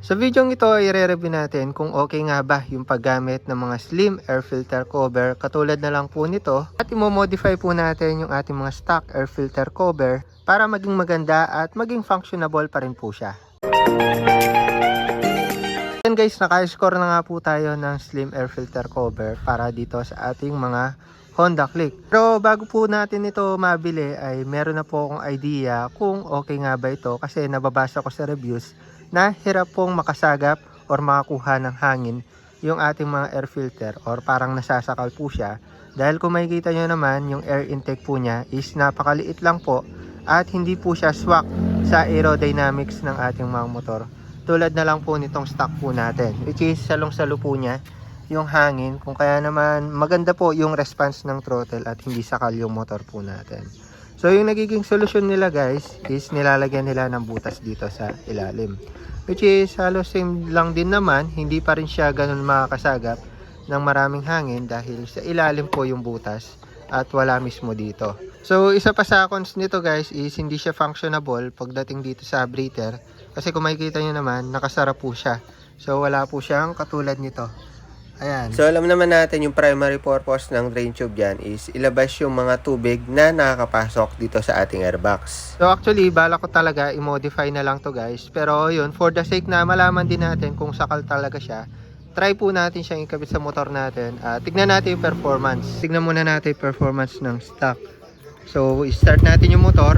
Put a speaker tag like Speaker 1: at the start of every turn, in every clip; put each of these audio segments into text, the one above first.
Speaker 1: Sa video ito ay i-review natin kung okay nga ba yung paggamit ng mga slim air filter cover katulad na lang po nito at i-modify po natin yung ating mga stock air filter cover para maging maganda at maging functionable pa rin po siya. Then guys, naka-score na nga po tayo ng slim air filter cover para dito sa ating mga Honda Click. Pero bago po natin ito mabili ay meron na po akong idea kung okay nga ba ito kasi nababasa ko sa reviews na hirap pong makasagap or makakuha ng hangin yung ating mga air filter or parang nasasakal po siya. Dahil kung makikita nyo naman yung air intake po niya is napakaliit lang po at hindi po siya swak sa aerodynamics ng ating mga motor. Tulad na lang po nitong stock po natin which is salong-salo po niya yung hangin, kung kaya naman maganda po yung response ng throttle at hindi sakal yung motor po natin. So yung nagiging solusyon nila guys is nilalagyan nila ng butas dito sa ilalim, which is halos same lang din naman, hindi pa rin siya ganun makakasagap ng maraming hangin dahil sa ilalim po yung butas at wala mismo dito. So isa pa sa cons nito guys is hindi siya functionable pagdating dito sa breather kasi kung makikita nyo naman nakasara po siya. So wala po siyang katulad nito. Ayan. So alam naman natin yung primary purpose ng drain tube dyan is ilabas yung mga tubig na nakakapasok dito sa ating airbox. So actually bala ko talaga i-modify na lang to guys. Pero yun, for the sake na malaman din natin kung sakal talaga siya, try po natin siyang ikabit sa motor natin. Tignan natin yung performance. Tignan muna natin yung performance ng stock. So start natin yung motor.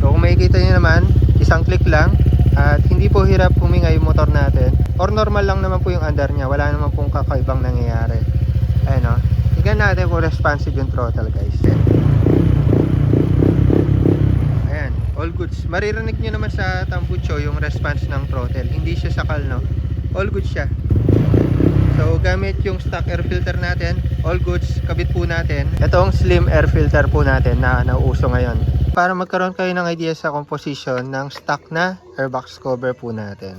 Speaker 1: So kung makikita nyo naman, isang click lang. At hindi po hirap huminga yung motor natin. Or normal lang naman po yung andar niya. Wala naman pong kakaibang nangyayari. Ayan o. Tignan natin kung responsive yung throttle guys. Ayan. All goods. Maririnig nyo naman sa tambucho yung response ng throttle. Hindi siya sakal no. All goods siya. So gamit yung stock air filter natin. All goods. Kabit po natin. Itong slim air filter po natin na nauuso ngayon. Para magkaroon kayo ng idea sa composition ng stock na airbox cover po natin.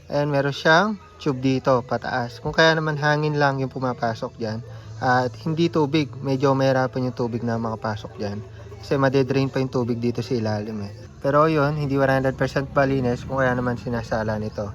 Speaker 1: And meron siyang tube dito, pataas. Kung kaya naman hangin lang yung pumapasok dyan. At hindi tubig. Medyo mahirapan yung tubig na makapasok dyan. Kasi madedrain pa yung tubig dito sa ilalim eh. Pero yun, hindi 100% malinis kung kaya naman sinasala nito.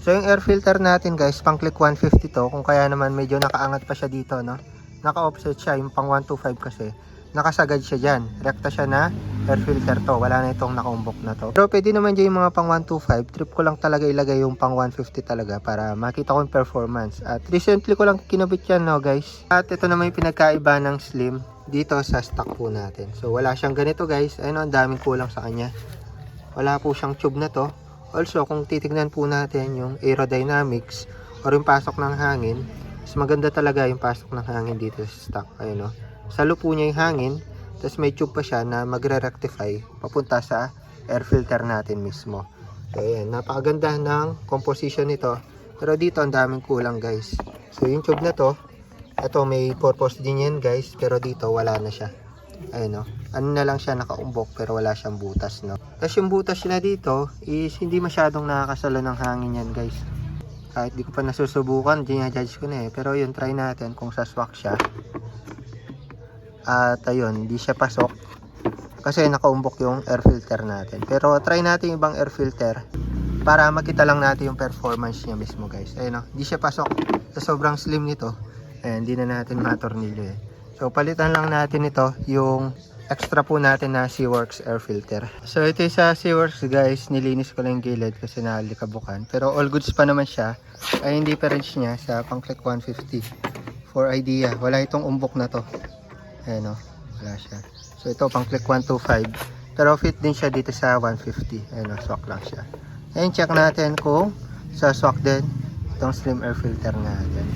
Speaker 1: So yung air filter natin guys, pang click 150 to. Kung kaya naman medyo nakaangat pa siya dito, no? Naka-offset siya, yung pang 125 kasi. Nakasagad siya dyan. Rekta siya na air filter to. Wala na itong nakaumbok na to. Pero pwede naman dyan yung mga pang 125. Trip ko lang talaga ilagay yung pang 150 talaga para makita ko yung performance. At recently ko lang kinabit yan no guys. At ito naman yung pinagkaiba ng slim dito sa stock po natin. So wala siyang ganito guys. Ayun, ang daming kulang sa kanya. Wala po siyang tube na to. Also kung titignan po natin yung aerodynamics or yung pasok ng hangin, mas maganda talaga yung pasok ng hangin dito sa stock. Ayun no. Salo po niya yung hangin, tapos may tube pa siya na magre-rectify papunta sa air filter natin mismo. So ayan, napakaganda ng composition nito. Pero dito ang daming kulang guys. So yung tube na to, ito may purpose din yan guys, pero dito wala na siya. Ayun no, ano na lang siya nakaumbok pero wala siyang butas no. Tapos yung butas na dito is hindi masyadong nakakasalo ng hangin yan guys. Kahit di ko pa nasusubukan, judge ko na eh. Pero yun, try natin kung saswak siya. At ayun, hindi siya pasok kasi nakaumbok yung air filter natin. Pero try natin yung ibang air filter para makita lang natin yung performance niya mismo guys. Ayun o, hindi siya pasok sa sobrang slim nito. Ayun, hindi na natin matornilyo eh. So palitan lang natin ito yung extra po natin na Seaworks air filter. So ito sa Seaworks guys, nilinis ko lang yung gilid kasi nalikabukan. Pero all goods pa naman siya. Ay yung difference niya sa pang click 150. For idea, wala itong umbok na to. Ayan o, wala siya. So ito pang click 125. Pero fit din siya dito sa 150. Ayan o, swak lang siya. Ayan, check natin kung sa swak din itong slim air filter natin.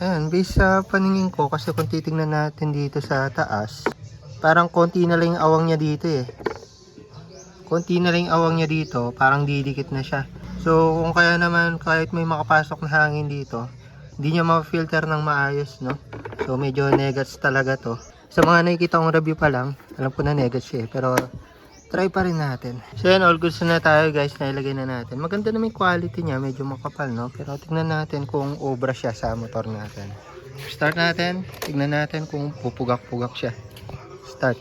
Speaker 1: Ayan, based sa paningin ko, kasi kung titignan natin dito sa taas, parang konti na lang yung awang niya dito eh. Konti na lang yung awang niya dito, parang didikit na siya. So kung kaya naman kahit may makapasok na hangin dito, hindi niya ma-filter ng maayos, no? So medyo negats talaga to. Sa mga nakikita kong review pa lang, alam ko na negats siya eh. Pero try pa rin natin. So yan, all goods na tayo guys, nailagay na natin. Maganda naman yung quality niya, medyo makapal no. Pero tignan natin kung obra siya sa motor natin. Start natin, tignan natin kung pupugak-pugak siya. Start.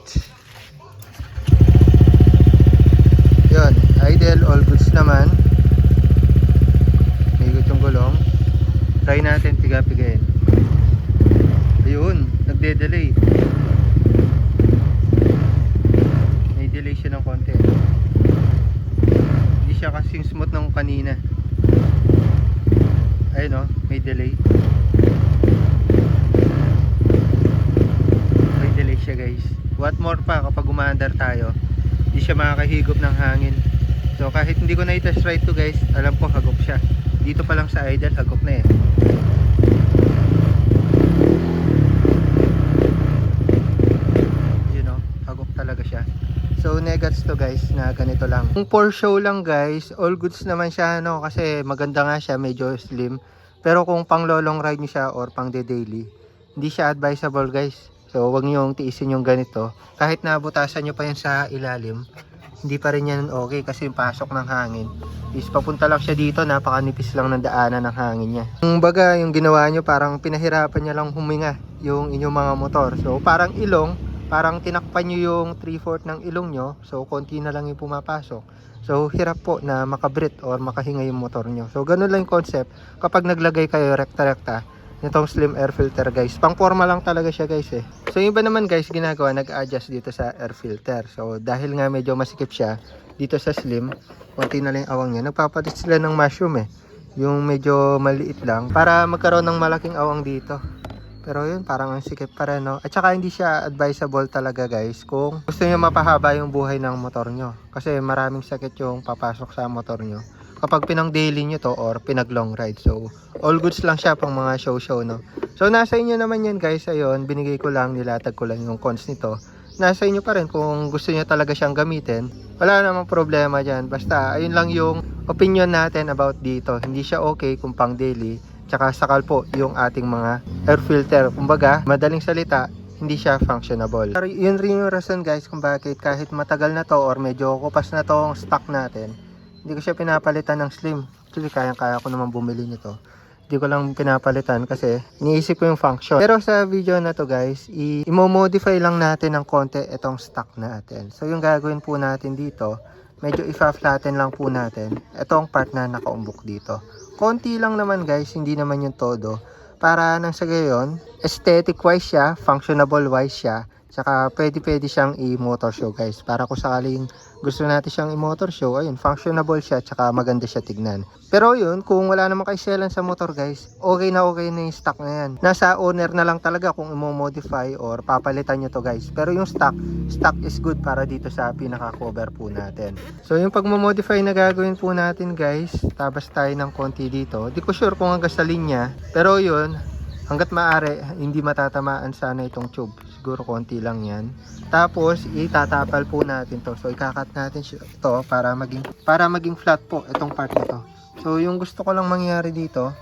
Speaker 1: Yun, idle, all goods naman. Try natin piga-pigayin. Ayun, nagde-delay. May delay siya ng konti. Hindi siya kasing smooth nung kanina. Ayun oh, may delay. May delay siya guys. What more pa kapag umaandar tayo, hindi siya makakahigop ng hangin. So kahit hindi ko na i-test ride to guys, alam ko hagop siya. Dito pa lang sa idle, hagop na eh. You know, hagop talaga siya. So negats to guys na ganito lang. Kung for show lang guys, all goods naman siya no, kasi maganda nga siya, medyo slim. Pero kung pang lolong ride niyo siya or pang daily, hindi siya advisable guys. So wag niyo tiisin yung ganito. Kahit nabutasan niyo pa yan sa ilalim, hindi pa rin yan okay kasi yung pasok ng hangin is papunta lang siya dito, napakanipis lang ng daanan ng hangin niya. Yung baga, yung ginawa nyo parang pinahirapan niya lang huminga yung inyong mga motor. So parang ilong, parang tinakpan nyo yung 3/4 ng ilong nyo, so konti na lang yung pumapasok. So hirap po na makabrit or makahinga yung motor nyo. So ganun lang yung concept kapag naglagay kayo rekta-rekta nitong slim air filter guys. Pang forma lang talaga siya guys eh. So yung iba naman guys ginagawa, nag-adjust dito sa air filter. So dahil nga medyo masikip siya dito sa slim, konti na lang yung awang niya. Nagpapalit sila ng mushroom eh, yung medyo maliit lang para magkaroon ng malaking awang dito. Pero yun, parang ang sikip pa rin no. At saka hindi siya advisable talaga guys kung gusto niyo mapahaba yung buhay ng motor nyo, kasi maraming sakit yung papasok sa motor nyo kapag pinang daily nyo to or pinag long ride. So all goods lang siya pang mga show no. So nasa inyo naman yan guys. Ayun, binigay ko lang, nilatag ko lang yung cons nito. Nasa inyo pa rin kung gusto niyo talaga siyang gamitin. Wala namang problema dyan. Basta ayun lang yung opinion natin about dito. Hindi siya okay kung pang daily. Tsaka sakal po yung ating mga air filter. Kumbaga, madaling salita, hindi siya functionable. Pero yun rin yung rason guys kung bakit kahit matagal na to or medyo kupas na to ang stock natin, hindi ko siya pinapalitan ng slim. Actually, kaya ko naman bumili nito. Hindi ko lang pinapalitan kasi iniisip ko yung function. Pero sa video na to guys, i-modify lang natin ng konti itong stock natin. So yung gagawin po natin dito, medyo i-flatten lang po natin itong part na nakaumbok dito. Konti lang naman guys, hindi naman yung todo. Para nang sa gayon, aesthetic wise siya, functionable wise siya, tsaka pwede siyang i-motor show guys. Para kung sakaling gusto natin siyang i-motor show, ayun, functionable siya, tsaka maganda siya tignan. Pero yun, kung wala naman kayo selan sa motor guys, okay na yung stock na yan. Nasa owner na lang talaga kung i-modify or papalitan nyo to guys. Pero yung stock is good para dito sa pinaka-cover po natin. So yung pag-modify na gagawin po natin guys, tabas tayo ng konti dito. Di ko sure kung hanggang sa linya, pero yun, hanggat maaari, hindi matatamaan sana itong tube. Siguro konti lang yan. Tapos, itatapal po natin to. So, ikakat natin ito para maging flat po itong part na to. So, yung gusto ko lang mangyari dito,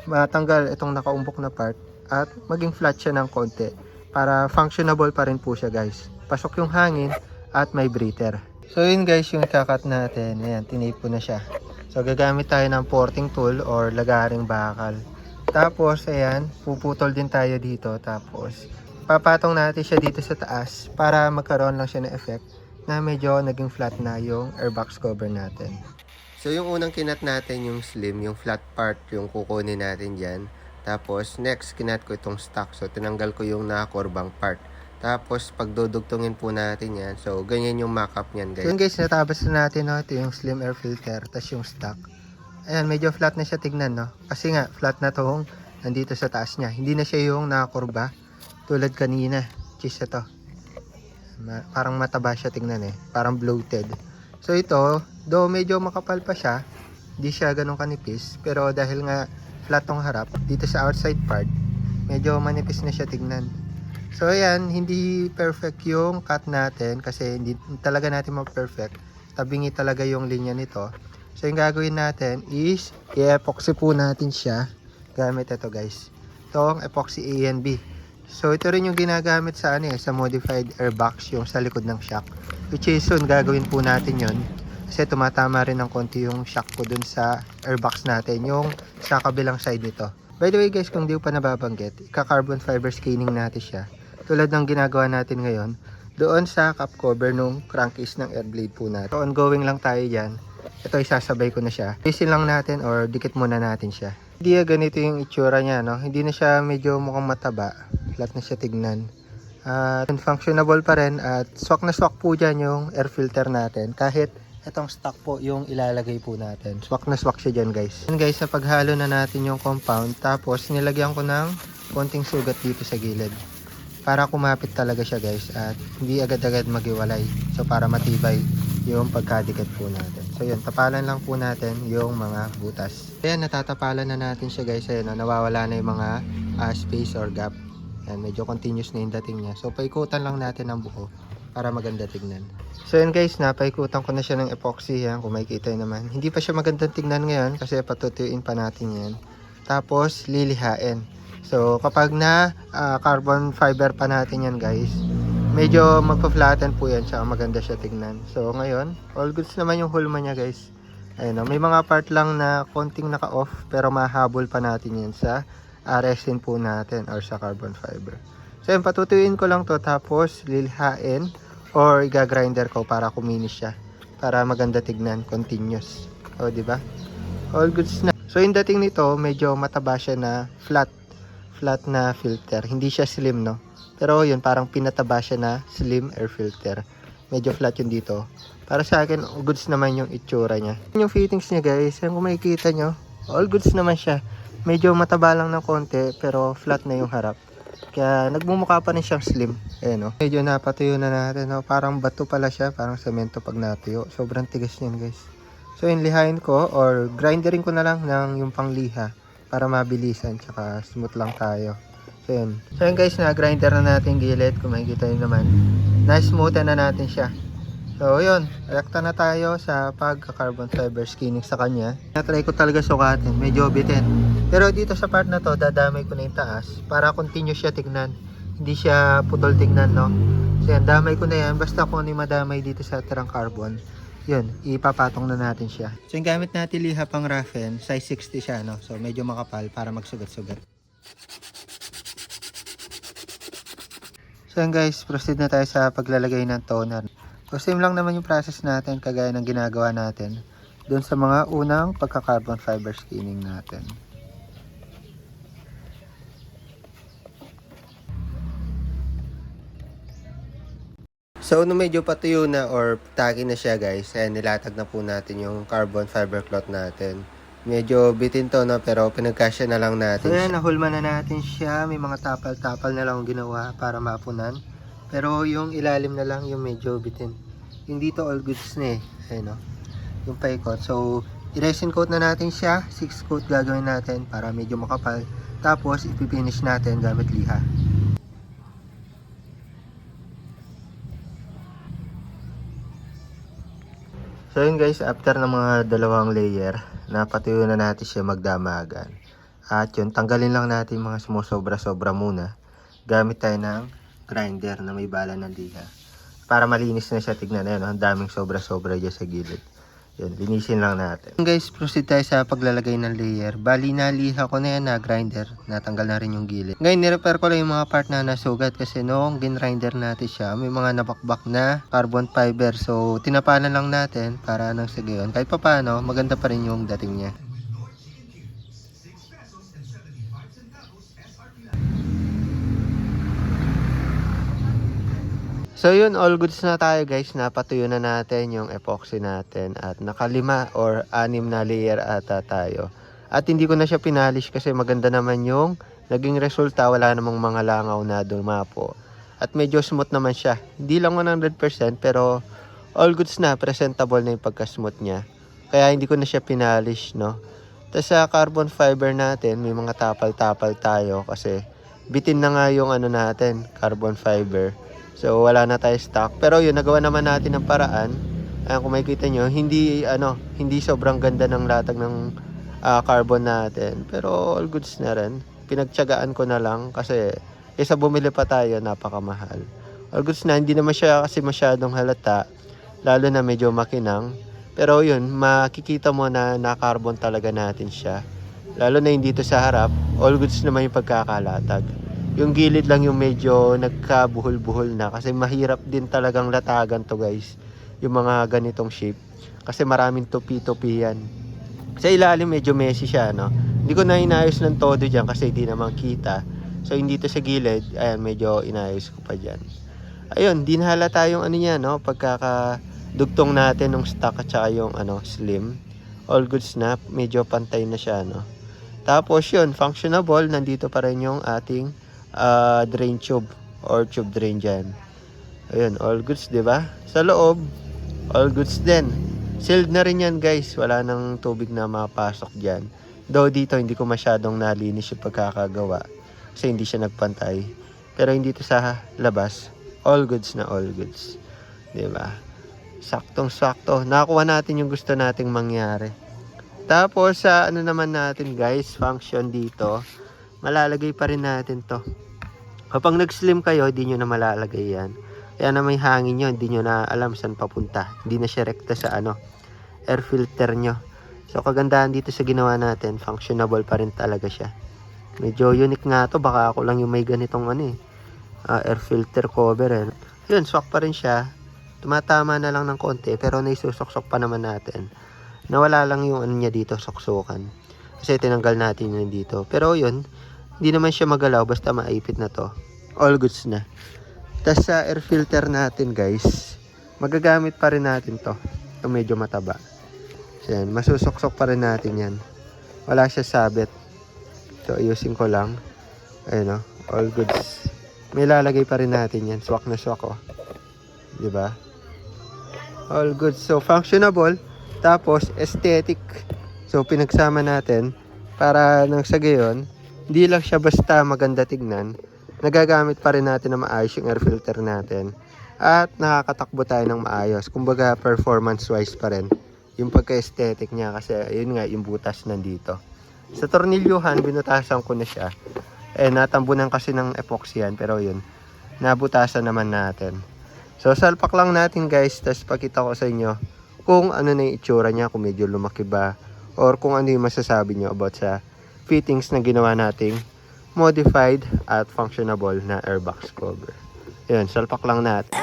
Speaker 1: matanggal itong nakaumbok na part at maging flat siya ng konti para functionable pa rin po siya guys. Pasok yung hangin at may breather. So, yun guys yung ikakat natin. Ayan, tinape ko na siya. So, gagamit tayo ng porting tool or lagaring bakal. Tapos, ayan, puputol din tayo dito. Tapos, papatong natin siya dito sa taas para magkaroon lang siya ng effect na medyo naging flat na yung airbox cover natin. So yung unang kinat natin yung slim, yung flat part yung kukunin natin dyan. Tapos next kinat ko itong stock. So tinanggal ko yung nakakurbang part. Tapos pagdudugtungin po natin yan. So ganyan yung mock-up nyan guys. So yun guys, natabas na natin no? Ito yung slim air filter, tas yung stock. Ayan, medyo flat na siya tignan no. Kasi nga flat na tong nandito sa taas niya. Hindi na siya yung nakakurba tulad kanina, cheese ito. Parang mataba siya tingnan eh. Parang bloated. So ito, though medyo makapal pa siya, hindi siya ganun kanipis. Pero dahil nga flat tong harap, dito sa outside part, medyo manipis na siya tingnan. So ayan, hindi perfect yung cut natin kasi hindi talaga natin mag-perfect. Tabingi talaga yung linya nito. So yung gagawin natin is, i-epoxy po natin siya gamit ito guys. Itong epoxy A and B. So ito rin yung ginagamit sa sa modified airbox, yung sa likod ng shock. Which is soon gagawin po natin yon kasi tumatama rin ng konti yung shock ko dun sa airbox natin, yung sa kabilang side nito. By the way guys, kung di ko pa nababanggit, ika-carbon fiber scaling natin siya. Tulad ng ginagawa natin ngayon, doon sa cap cover nung crankcase ng air blade po natin. So ongoing lang tayo dyan. Ito isasabay ko na siya. Isin lang natin or dikit muna natin siya. Hindi ganito yung itsura niya, no? Hindi na siya medyo mukhang mataba. Flat na siya tignan. At functionable pa rin at swak na swak po dyan yung air filter natin. Kahit itong stock po yung ilalagay po natin. Swak na swak siya dyan guys. Yan guys, sa paghalo na natin yung compound. Tapos nilagyan ko ng konting sugat dito sa gilid. Para kumapit talaga siya guys. At hindi agad-agad magiwalay. So para matibay yung pagkadikit po natin. So yun, tapalan lang po natin yung mga butas. Ayan, natatapalan na natin siya guys. Ayan, nawawala na yung mga space or gap. Ayan, medyo continuous na yung dating niya. So paikutan lang natin ang buko para maganda tignan. So yun guys, napaikutan ko na siya ng epoxy. Yan, kung makikita nyo naman. Hindi pa siya magandang tignan ngayon kasi patutuyuin pa natin yan. Tapos lilihain. So kapag na carbon fiber pa natin yan guys, medyo magpa-flatten po yan, tsaka maganda siya tignan. So ngayon, all goods naman yung hulma niya guys. Ayun, may mga part lang na konting naka-off, pero mahabol pa natin yan sa resin po natin or sa carbon fiber. So yun, patutuyuin ko lang to, tapos lilhain or iga-grinder ko para kuminis siya, para maganda tignan, continuous. O di ba? All goods na. So yung dating nito, medyo mataba siya na flat na filter. Hindi siya slim, no? Pero yun, parang pinataba siya na slim air filter. Medyo flat yun dito. Para sa akin, goods naman yung itsura niya. Yung fittings niya guys, yan kung makikita nyo, all goods naman siya. Medyo mataba lang ng konti, pero flat na yung harap. Kaya nagmumukha pa rin siyang slim. Ayan, no? Medyo napatuyo na natin. No? Parang bato pala siya, parang semento pag natuyo. Sobrang tigas niyan guys. So yun, lihain ko or grindering ko na lang ng yung pangliha para mabilisan, tsaka smooth lang tayo. So yun. So yun guys, na-grinder na natin gilid. Kung makikita nyo naman, na-smoothen na natin siya. So yun, rekta na tayo sa pagka-carbon fiber skinning sa kanya. Na-try ko talaga sukatin, medyo bitin. Pero dito sa part na to, dadamay ko na yung taas para continue siya tignan. Hindi siya putol tignan, no? So yan, damay ko na yan. Basta kung ano yung madamay dito sa tirang carbon, yun, ipapatong na natin siya. So yung gamit natin liha pang roughen, size 60 siya, no? So medyo makapal para magsugat-sugat. So yun guys, proceed na tayo sa paglalagay ng toner. So same lang naman yung process natin kagaya ng ginagawa natin doon sa mga unang pagka-carbon fiber skinning natin. So nung medyo patuyo na or tagi na siya guys, ayan, nilatag na po natin yung carbon fiber cloth natin. Medyo bitin to, no, pero pinagkasya na lang natin. So ayan, nahulma na natin siya. May mga tapal-tapal na lang ginawa para mapunan. Pero yung ilalim na lang yung medyo bitin. Yung dito all goods na eh. Ayan, no? Yung paikot. So i-resin coat na natin siya. 6 coat gagawin natin para medyo makapal. Tapos ipipinish natin gamit liha. So yun guys, after ng mga dalawang layer, napatuyo na natin siya magdamagan. At yun, tanggalin lang natin mga sumusobra-sobra muna. Gamit tayo ng grinder na may bala ng liha. Para malinis na siya, tignan na yun, ang daming sobra-sobra dyan sa gilid. Yun, linisin lang natin. Guys, proceed tayo sa paglalagay ng layer. Bali na liha ko na yan na grinder. Natanggal na rin yung gilid. Ngayon, nirepair ko lang yung mga part na nasugat kasi noong gin-grinder natin siya, may mga nabakbak na carbon fiber. So, tinapalan lang natin para nang sa gayon. Kahit pa paano, maganda pa rin yung dating niya. So yun, all goods na tayo guys. Napatuyo na natin yung epoxy natin at nakalima or 6 na layer ata tayo. At hindi ko na siya pinalish kasi maganda naman yung naging resulta. Wala namang mga langaw na dumapo. At medyo smooth naman siya. Hindi lang 100% pero all goods na. Presentable na yung pagka-smooth niya. Kaya hindi ko na siya pinalish, no. Tapos sa carbon fiber natin, may mga tapal-tapal tayo kasi bitin na nga yung ano natin, carbon fiber. So wala na tayo stock. Pero yun, nagawa naman natin ng paraan. Ayan, kung makikita nyo, hindi sobrang ganda ng latag ng carbon natin. Pero all goods na rin. Pinagtiyagaan ko na lang kasi kaysa bumili pa tayo, napakamahal. All goods na, hindi naman siya kasi masyadong halata. Lalo na medyo makinang. Pero yun, makikita mo na na-carbon talaga natin siya. Lalo na yung dito sa harap, all goods naman yung pagkakalatag. Yung gilid lang yung medyo nagkabuhol-buhol na kasi mahirap din talagang latagan to guys. Yung mga ganitong shape. Kasi maraming tupi-tupi yan. Sa ilalim medyo messy siya, no? Hindi ko na inayos ng todo dyan kasi hindi naman kita. So hindi to sa gilid, ayan, medyo inayos ko pa dyan. Ayun, di nahalata yung ano niya, no, pagkakadugtong natin ng stock at saka yung ano, slim. All goods na, medyo pantay na siya, no. Tapos yun, functionable, nandito pa rin yung ating drain tube or tube drain dyan. Ayun, all goods, di ba? Sa loob, all goods din. Sealed na rin yan, guys. Wala nang tubig na mapasok dyan. Though dito, hindi ko masyadong nalinis yung pagkakagawa kasi hindi siya nagpantay. Pero hindi to sa labas, all goods na all goods. Di ba? Saktong sakto. Nakakuha natin yung gusto nating mangyari. Tapos sa ano naman natin, guys, function dito, malalagay pa rin natin to. Kapag nag-slim kayo, hindi nyo na malalagay yan. Kaya na may hangin nyo, hindi nyo na alam saan papunta. Hindi na siya rekta sa ano, air filter nyo. So kagandahan dito sa ginawa natin, functionable pa rin talaga siya. Medyo unique nga to, baka ako lang yung may ganitong ano air filter cover eh. Yun, swak pa rin siya. Tumatama na lang ng konti, pero naisusok-sok pa naman natin. Nawala lang yung ano niya dito, soksokan. Kasi tinanggal natin yun dito. Pero yun, hindi naman siya magalaw, basta maipit na to. All goods na. Tapos sa air filter natin, guys, magagamit pa rin natin to. Ito medyo mataba. So yan, masusok-sok pa rin natin yan. Wala siya sabit. So ayusin ko lang. Ayun o, all goods. May lalagay pa rin natin yan. Swak na swak o. Diba? All goods. So functionable. Tapos aesthetic. So pinagsama natin para nang sa gayon, hindi lang siya basta maganda tignan. Nagagamit pa rin natin na maayos yung air filter natin. At nakakatakbo tayo ng maayos. Kumbaga performance wise pa rin. Yung pagka-aesthetic niya kasi yun nga yung butas nandito. Sa tornilyuhan, binutasan ko na siya. Natambunan kasi ng epoxy yan. Pero yun, nabutasan naman natin. So salpak lang natin, guys. Tapos pakita ko sa inyo kung ano na yung itsura niya. Kung medyo lumaki ba. Or kung ano yung masasabi nyo about sa fittings na ginawa nating modified at functionable na airbox cover. Yun, salpak lang natin.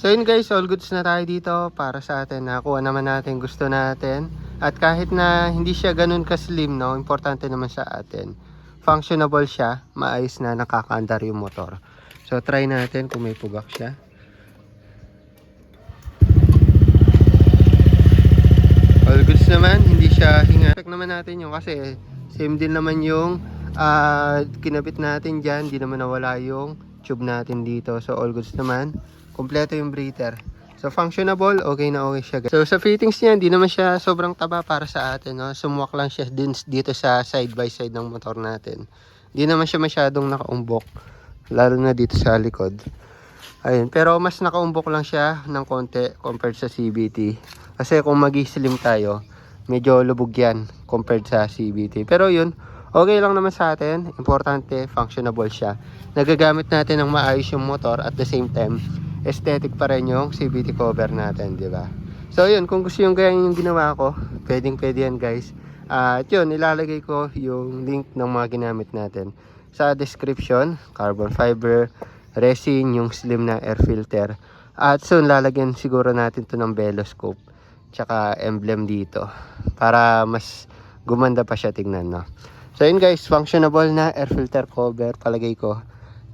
Speaker 1: So yun, guys, all goods na tayo dito para sa atin. Nakuha naman natin gusto natin. At kahit na hindi siya ganun ka-slim, no, importante naman sa atin. Functionable siya, maayos na, nakakaandar yung motor. So try natin kung may pugak siya. All goods naman, hindi siya hinga. Check naman natin yung kasi same din naman yung kinabit natin dyan. Hindi naman nawala yung tube natin dito. So all goods naman. Kompleto yung breather. So functionable, okay na okay siya, guys. So sa fittings niya, hindi naman siya sobrang taba para sa atin, no? Sumuwak lang siya din dito sa side by side ng motor natin. Hindi naman siya masyadong nakaumbok, lalo na dito sa likod. Ayun, pero mas nakaumbok lang siya ng konti compared sa CVT. Kasi kung mag-slim tayo, medyo lubog yan compared sa CVT. Pero yun, okay lang naman sa atin. Importante, functionable siya. Nagagamit natin ng maayos yung motor at the same time, aesthetic pa rin yung CVT cover natin, di ba? So yun, kung gusto yung ganyan yung ginawa ko, pwede yan, guys. At yun, ilalagay ko yung link ng mga ginamit natin sa description. Carbon fiber, resin, yung slim na air filter. At soon, lalagyan siguro natin to ng beloscope tsaka emblem dito para mas gumanda pa siya tignan, no? So yun, guys, functionable na air filter cover. Palagay ko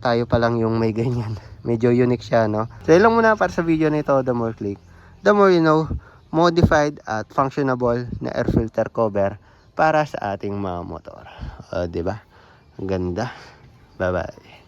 Speaker 1: tayo pa lang yung may ganyan. Medyo unique siya, no? So yun lang muna para sa video na ito. The more click, the more you know. Modified at functionable na air filter cover para sa ating mga motor. Diba? Ang ganda. Bye bye.